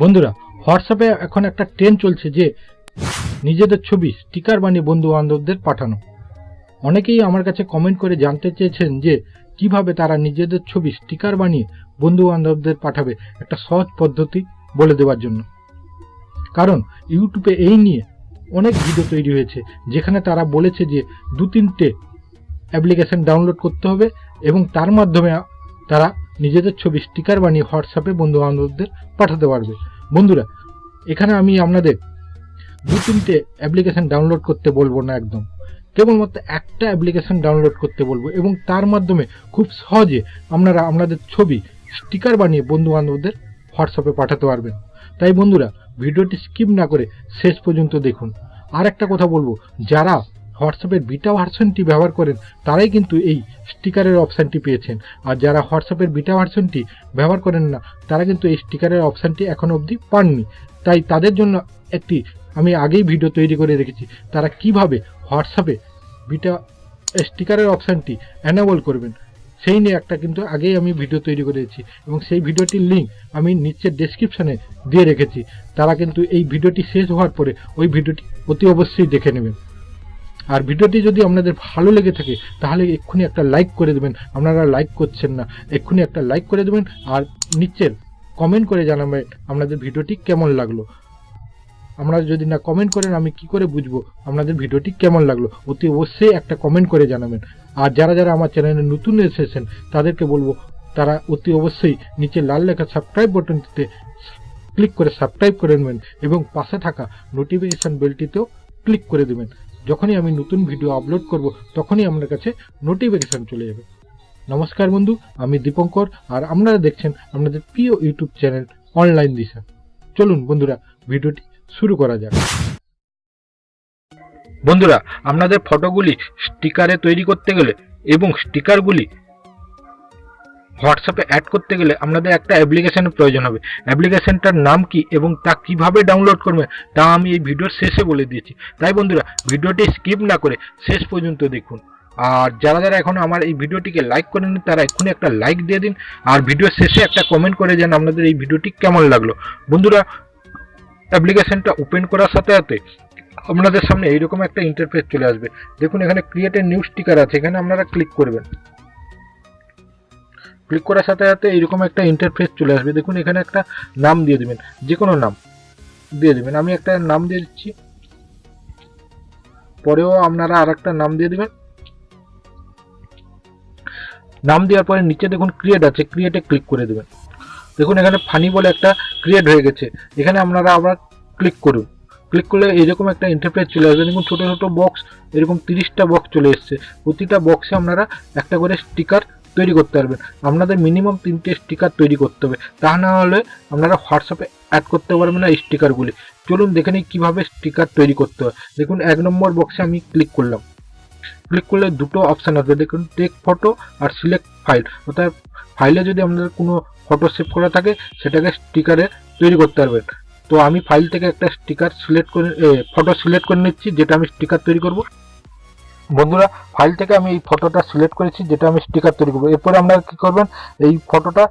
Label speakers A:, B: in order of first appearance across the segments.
A: বন্ধুরা, হোয়াটসঅ্যাপে এখন একটা ট্রেন্ড চলছে যে নিজেদের ছবি স্টিকার বানিয়ে বন্ধু বান্ধবদের পাঠানো। অনেকেই আমার কাছে কমেন্ট করে জানতে চেয়েছেন যে কিভাবে তারা নিজেদের ছবি স্টিকার বানিয়ে বন্ধু বান্ধবদের পাঠাবে, একটা সহজ পদ্ধতি বলে দেওয়ার জন্য। কারণ ইউটিউবে এই নিয়ে অনেক ভিডিও তৈরি হয়েছে, যেখানে তারা বলেছে যে 2-3টে অ্যাপ্লিকেশন ডাউনলোড করতে হবে এবং তার মাধ্যমে তারা নিজেদের ছবি স্টিকার বানিয়ে হোয়াটসঅ্যাপে বন্ধু বান্ধবদের পাঠাতে পারবে। বন্ধুরা, এখানে আমি আপনাদের 2-3টে অ্যাপ্লিকেশন ডাউনলোড করতে বলবো না, একদম কেবলমাত্র একটা অ্যাপ্লিকেশন ডাউনলোড করতে বলবো এবং তার মাধ্যমে খুব সহজে আপনারা আপনাদের ছবি স্টিকার বানিয়ে বন্ধু বান্ধবদের হোয়াটসঅ্যাপে পাঠাতে পারবেন। তাই বন্ধুরা, ভিডিওটি স্কিপ না করে শেষ পর্যন্ত দেখুন। আর একটা কথা বলবো, যারা হোয়াটসঅ্যাপের বিটা ভার্সনটি ব্যবহার করেন তারাই কিন্তু এই স্টিকারের অপশানটি পেয়েছেন, আর যারা হোয়াটসঅ্যাপের বিটা ভার্সনটি ব্যবহার করেন না তারা কিন্তু এই স্টিকারের অপশানটি এখনো অবধি পাননি। তাই তাদের জন্য একটি আমি আগেই ভিডিও তৈরি করে রেখেছি, তারা কিভাবে হোয়াটসঅ্যাপে বিটা স্টিকারের অপশানটি অ্যানেবল করবেন সেই নিয়ে একটা কিন্তু আগেই আমি ভিডিও তৈরি করেছি এবং সেই ভিডিওটির লিঙ্ক আমি নিচের ডেসক্রিপশানে দিয়ে রেখেছি। তারা কিন্তু এই ভিডিওটি শেষ হওয়ার পরে ওই ভিডিওটি অতি অবশ্যই দেখে নেবেন। আর ভিডিওটি যদি আপনাদের ভালো লেগে থাকে তাহলে এক্ষুনি একটা লাইক করে দেবেন। আপনারা লাইক করছেন না, এক্ষুনি একটা লাইক করে দেবেন আর নিচের কমেন্ট করে জানাবেন আপনাদের ভিডিওটি কেমন লাগলো। আপনারা যদি না কমেন্ট করেন আমি কি করে বুঝবো আপনাদের ভিডিওটি কেমন লাগলো? অতি অবশ্যই একটা কমেন্ট করে জানাবেন। আর যারা যারা আমার চ্যানেলে নতুন এসেছেন তাদেরকে বলবো তারা অতি অবশ্যই নিচে লাল লেখা সাবস্ক্রাইব বাটনটিতে ক্লিক করে সাবস্ক্রাইব করে নেবেন এবং পাশে থাকা নোটিফিকেশন বেলটিতেও ক্লিক করে দেবেন। যখনই আমি নতুন ভিডিও আপলোড করব তখনই আপনার কাছে নোটিফিকেশন চলে যাবে। নমস্কার বন্ধু, আমি দীপঙ্কর আর আপনারা দেখছেন আপনাদের প্রিয় ইউটিউব চ্যানেল অনলাইন দিশা। চলুন বন্ধুরা, ভিডিওটি শুরু করা যাক। বন্ধুরা, আপনাদের ফটোগুলি স্টিকারে তৈরি করতে গেলে এবং স্টিকারগুলি হোয়াটসঅ্যাপে অ্যাড করতে গেলে আপনাদের একটা অ্যাপ্লিকেশনের প্রয়োজন হবে। অ্যাপ্লিকেশনটার নাম কি এবং তা কিভাবে ডাউনলোড করবেন তা আমি এই ভিডিওর শেষে বলে দিয়েছি। তাই বন্ধুরা, ভিডিওটি স্কিপ না করে শেষ পর্যন্ত দেখুন। আর যারা যারা এখন আমার এই ভিডিওটিকে লাইক করেননি তারা এক্ষুনি একটা লাইক দিয়ে দিন আর ভিডিওর শেষে একটা কমেন্ট করে যান আপনাদের এই ভিডিওটি কেমন লাগলো। বন্ধুরা, অ্যাপ্লিকেশনটা ওপেন করার সাথে সাথে আপনাদের সামনে এইরকম একটা ইন্টারফেস চলে আসবে। দেখুন এখানে ক্রিয়েট এ নিউ স্টিকার আছে, এখানে আপনারা ক্লিক করবেন। ক্লিক করার সাথে সাথে এইরকম একটা ইন্টারফেস চলে আসবে। দেখুন এখানে একটা নাম দিয়ে দেবেন, যে কোনো নাম দিয়ে দেবেন। আমি একটা নাম দিয়ে দিচ্ছি, পরেও আপনারা আর একটা নাম দিয়ে দেবেন। নাম দেওয়ার পরে নিচে দেখুন ক্রিয়েট আছে, ক্রিয়েটে ক্লিক করে দেবেন। দেখুন এখানে ফানি বলে একটা ক্রিয়েট হয়ে গেছে, এখানে আপনারা আবার ক্লিক করুন। ক্লিক করলে এরকম একটা ইন্টারফেস চলে আসবে। দেখুন ছোটো ছোটো বক্স, এরকম 30টা বক্স চলে এসছে। প্রতিটা বক্সে আপনারা একটা করে স্টিকার তৈরি করতে পারবেন। আপনাদের মিনিমাম 3টে স্টিকার তৈরি করতে হবে, তা না হলে আপনারা হোয়াটসঅ্যাপে অ্যাড করতে পারবেন না এই স্টিকারগুলি। চলুন দেখে নিই কীভাবে স্টিকার তৈরি করতে হয়। দেখুন 1 নম্বর বক্সে আমি ক্লিক করলাম। ক্লিক করলে দুটো অপশান আসবে, দেখুন টেক ফটো আর সিলেক্ট ফাইল। অর্থাৎ ফাইলে যদি আপনাদের কোনো ফটো সেভ করা থাকে সেটাকে স্টিকারে তৈরি করতে পারবেন। তো আমি ফাইল থেকে একটা স্টিকার সিলেক্ট করে ফটো সিলেক্ট করে নিচ্ছি, যেটা আমি স্টিকার তৈরি করব। বন্ধুরা, ফাইল থেকে আমি এই ফটোটা সিলেক্ট করেছি যেটা আমি স্টিকার তৈরি করবো। এরপরে আপনারা কী করবেন, এই ফটোটা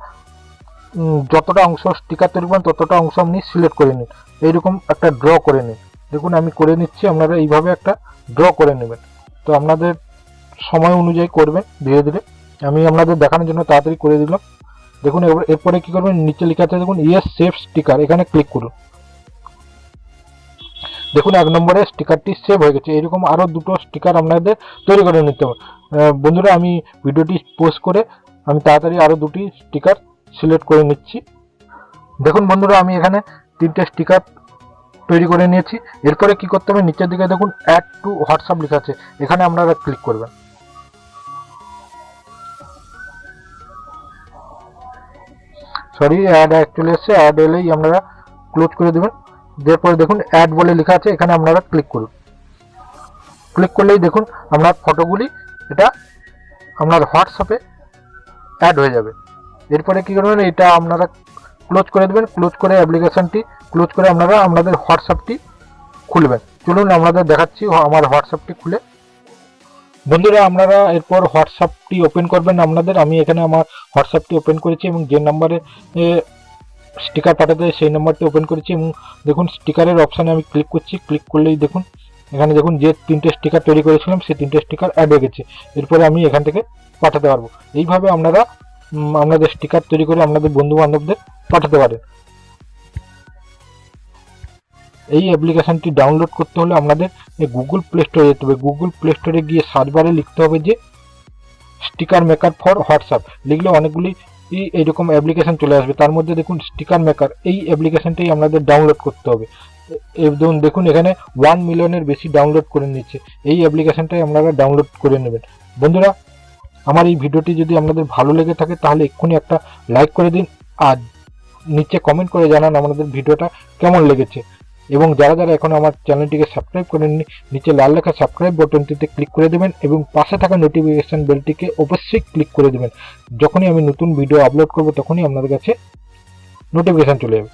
A: যতটা অংশ স্টিকার তৈরি করবেন ততটা অংশ আপনি সিলেক্ট করে নিন। এইরকম একটা ড্র করে নিন। দেখুন আমি করে নিচ্ছি, আপনারা এইভাবে একটা ড্র করে নেবেন। তো আপনাদের সময় অনুযায়ী করবেন ধীরে ধীরে। আমি আপনাদের দেখানোর জন্য তাড়াতাড়ি করে দিলাম। দেখুন এরপরে কী করবেন, নিচে লেখা আছে দেখুন ইয়েস সেভ স্টিকার, এখানে ক্লিক করুন। দেখুন 1 নম্বরে স্টিকারটি সেভ হয়ে গেছে। এরকম আরও দুটো স্টিকার আপনাদের তৈরি করে নিতে হবে। বন্ধুরা, আমি ভিডিওটি পোস্ট করে আমি তাড়াতাড়ি আরও 2টি স্টিকার সিলেক্ট করে নিচ্ছি। দেখুন বন্ধুরা, আমি এখানে 3টে স্টিকার তৈরি করে নিয়েছি। এরপরে কি করতে হবে, নিচের দিকে দেখুন অ্যাড টু হোয়াটসঅ্যাপ লেখা আছে, এখানে আপনারা ক্লিক করবেন। সরি, অ্যাড চলে এসছে। অ্যাড এলেই আপনারা ক্লোজ করে দেবেন। এরপরে দেখুন অ্যাড বলে লেখা আছে, এখানে আপনারা ক্লিক করুন। ক্লিক করলেই দেখুন আপনার ফটোগুলি এটা আপনার হোয়াটসঅ্যাপে অ্যাড হয়ে যাবে। এরপরে কী করবেন, এটা আপনারা ক্লোজ করে দেবেন। ক্লোজ করে অ্যাপ্লিকেশনটি ক্লোজ করে আপনারা আপনাদের হোয়াটসঅ্যাপটি খুলবেন। চলুন আপনাদের দেখাচ্ছি আমার হোয়াটসঅ্যাপটি খুলে। বন্ধুরা, আপনারা এরপর হোয়াটসঅ্যাপটি ওপেন করবেন আপনাদের। আমি এখানে আমার হোয়াটসঅ্যাপটি ওপেন করেছি এবং যে নাম্বারে স্টিকার পাঠাতে সেই নাম্বারটি ওপেন করেছি এবং দেখুন স্টিকারের অপশানে আমি ক্লিক করছি। ক্লিক করলেই দেখুন এখানে দেখুন যে 3টে স্টিকার তৈরি করেছিলাম সেই 3টে স্টিকার অ্যাড হয়ে গেছে। এরপরে আমি এখান থেকে পাঠাতে পারবো। এইভাবে আপনারা আপনাদের স্টিকার তৈরি করে আপনাদের বন্ধু বান্ধবদের পাঠাতে পারেন। এই অ্যাপ্লিকেশনটি ডাউনলোড করতে হলে আপনাদের গুগল প্লে স্টোরে যেতে হবে। গুগল প্লে স্টোরে গিয়ে সার্চ বারে লিখতে হবে যে স্টিকার মেকার ফর হোয়াটসঅ্যাপ, লিখলে অনেকগুলি এইরকম অ্যাপ্লিকেশন চলে আসবে। তার মধ্যে দেখুন স্টিকার মেকার, এই অ্যাপ্লিকেশনটাই আপনাদের ডাউনলোড করতে হবে। দেখুন এখানে 1 মিলিয়নের বেশি ডাউনলোড করে নিচ্ছে। এই অ্যাপ্লিকেশনটাই আপনারা ডাউনলোড করে নেবেন। বন্ধুরা, আমার এই ভিডিওটি যদি আপনাদের ভালো লেগে থাকে তাহলে এক্ষুনি একটা লাইক করে দিন, আর নিচে কমেন্ট করে জানান আপনাদের ভিডিওটা কেমন লেগেছে। এবং যারা যারা এখন আমার চ্যানেলটিকে সাবস্ক্রাইব করেননি, নিচে লাল লেখা সাবস্ক্রাইব বাটনটিতে ক্লিক করে দেবেন এবং পাশে থাকা নোটিফিকেশন বেলটিকে অবশ্যই ক্লিক করে দেবেন। যখনই আমি নতুন ভিডিও আপলোড করব তখনই আপনাদের কাছে নোটিফিকেশন চলে যাবে।